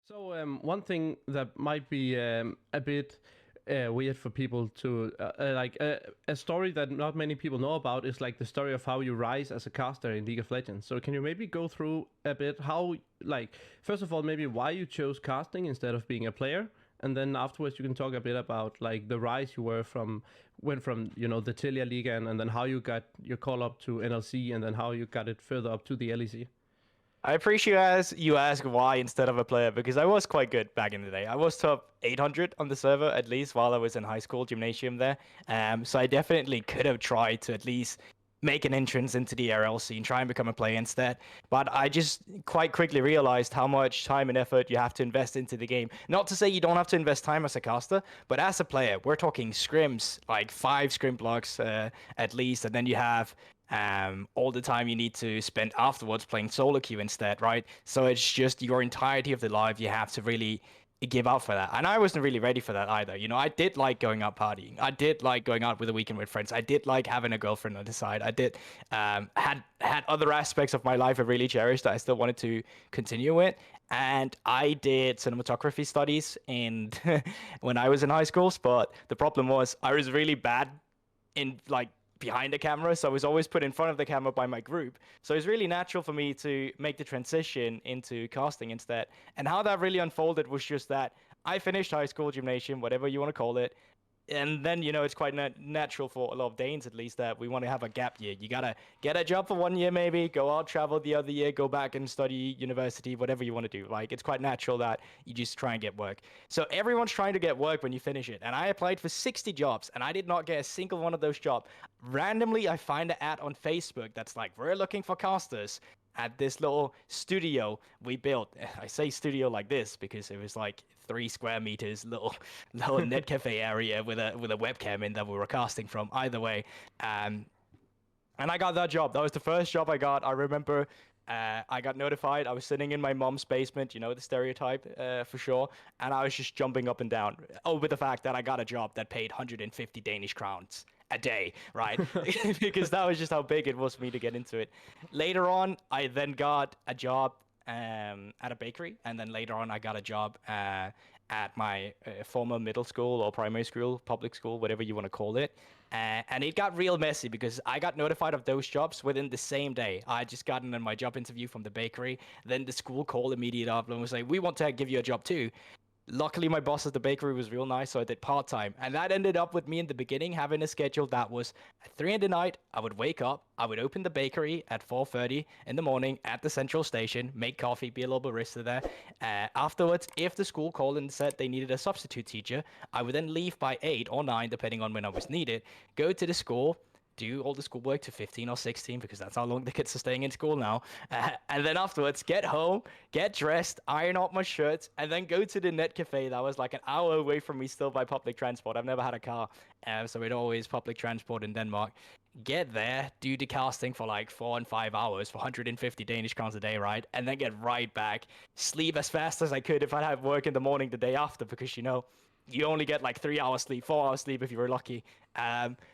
So one thing that might be a bit weird for people to a story that not many people know about is like the story of how you rise as a caster in League of Legends. So can you maybe go through a bit how like first of all maybe why you chose casting instead of being a player, and then afterwards you can talk a bit about like the rise you were from went from the Tilia League and then how you got your call up to NLC and then how you got it further up to the LEC. I appreciate as you ask why instead of a player because I was quite good back in the day. I was top 800 on the server at least while I was in high school gymnasium there. So I definitely could have tried to at least make an entrance into the RL scene, try and become a player instead. But I just quite quickly realized how much time and effort you have to invest into the game. Not to say you don't have to invest time as a caster, but as a player, we're talking scrims, like 5 scrim blocks at least, and then you have all the time you need to spend afterwards playing solo queue instead, right? So it's just your entirety of the life you have to really give up for that. And I wasn't really ready for that either. I did like going out partying. I did like going out with a weekend with friends. I did like having a girlfriend on the side. I did had other aspects of my life I really cherished that I still wanted to continue with. And I did cinematography studies in when I was in high school. But the problem was I was really bad in like behind the camera, so I was always put in front of the camera by my group. So it's really natural for me to make the transition into casting instead. And how that really unfolded was just that I finished high school, gymnasium, whatever you want to call it, and then it's quite natural for a lot of Danes at least that we want to have a gap year. You gotta get a job for 1 year, maybe go out, travel the other year, go back and study university, whatever you want to do. Like it's quite natural that you just try and get work. So everyone's trying to get work when you finish it, and I applied for 60 jobs and I did not get a single one of those jobs. Randomly I find an ad on Facebook that's like, we're looking for casters at this little studio we built. I say studio like this because it was like 3 square meters, little net cafe area with a webcam in that we were casting from. Either way, and I got that job. That was the first job I got. I remember I got notified. I was sitting in my mom's basement, the stereotype for sure. And I was just jumping up and down over the fact that I got a job that paid 150 Danish crowns a day, right? Because that was just how big it was for me to get into it. Later on, I then got a job at a bakery. And then later on, I got a job at my former middle school or primary school, public school, whatever you want to call it. And it got real messy because I got notified of those jobs within the same day. I just gotten in my job interview from the bakery. Then the school called immediately after and was like, we want to give you a job too. Luckily, my boss at the bakery was real nice, so I did part-time. And that ended up with me in the beginning having a schedule that was at 3 in the night, I would wake up, I would open the bakery at 4:30 in the morning at the central station, make coffee, be a little barista there. Afterwards, if the school called and said they needed a substitute teacher, I would then leave by 8 or 9, depending on when I was needed, go to the school, do all the schoolwork to 15 or 16 because that's how long the kids are staying in school now. And then afterwards, get home, get dressed, iron out my shirts, and then go to the net cafe that was like an hour away from me still by public transport. I've never had a car, so it always public transport in Denmark. Get there, do the casting for like 4 and 5 hours for 150 Danish crowns a day, right? And then get right back, sleep as fast as I could if I had work in the morning the day after because, you only get like 3 hours sleep, 4 hours sleep if you were lucky.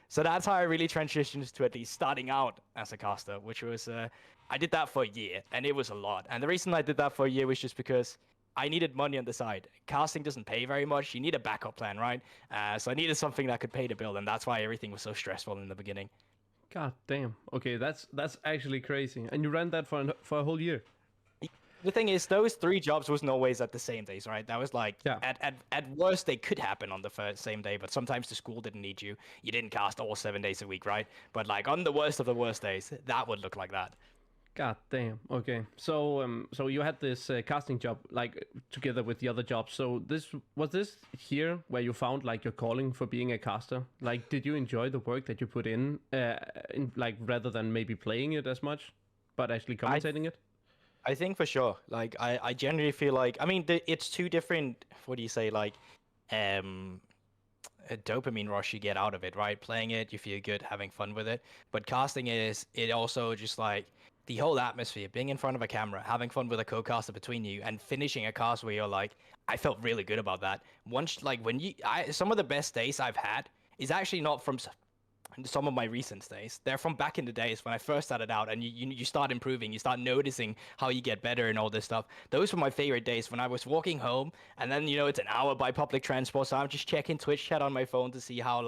So that's how I really transitioned to at least starting out as a caster, which was, I did that for a year and it was a lot. And the reason I did that for a year was just because I needed money on the side. Casting doesn't pay very much. You need a backup plan, right? So I needed something that could pay the bill. And that's why everything was so stressful in the beginning. God damn. Okay, that's actually crazy. And you ran that for a whole year. The thing is, those 3 jobs wasn't always at the same days, right? That was like, Yeah. at worst, they could happen on the same day, but sometimes the school didn't need you. You didn't cast all 7 days a week, right? But like on the worst of the worst days, that would look like that. God damn. Okay. So you had this casting job like together with the other jobs. So this here where you found like your calling for being a caster? Like, did you enjoy the work that you put in like rather than maybe playing it as much, but actually I commentating it? I think for sure. Like I generally feel like I mean it's two different. What do you say? Like, um, a dopamine rush you get out of it, right? Playing it, you feel good, having fun with it. But casting is it also just like the whole atmosphere, being in front of a camera, having fun with a co-caster between you, and finishing a cast where you're like, I felt really good about that. Once like when some of the best days I've had is actually not from some of my recent days. They're from back in the days when I first started out, and you start improving, you start noticing how you get better and all this stuff. Those were my favorite days when I was walking home, and then it's an hour by public transport, so I'm just checking Twitch chat on my phone to see how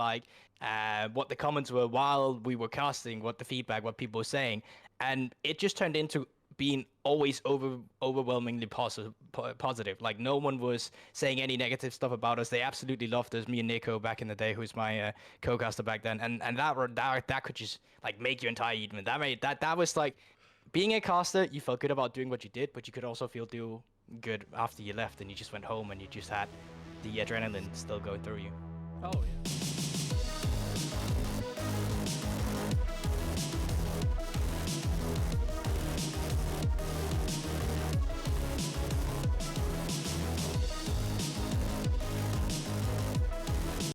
what the comments were while we were casting, what the feedback, what people were saying, and it just turned into being always overwhelmingly positive. Like, no one was saying any negative stuff about us. They absolutely loved us. Me and Nico back in the day, who's my co-caster back then, and that could just like make your entire evening. That was like being a caster. You felt good about doing what you did, but you could also feel good after you left and you just went home and you just had the adrenaline still going through you. Oh yeah.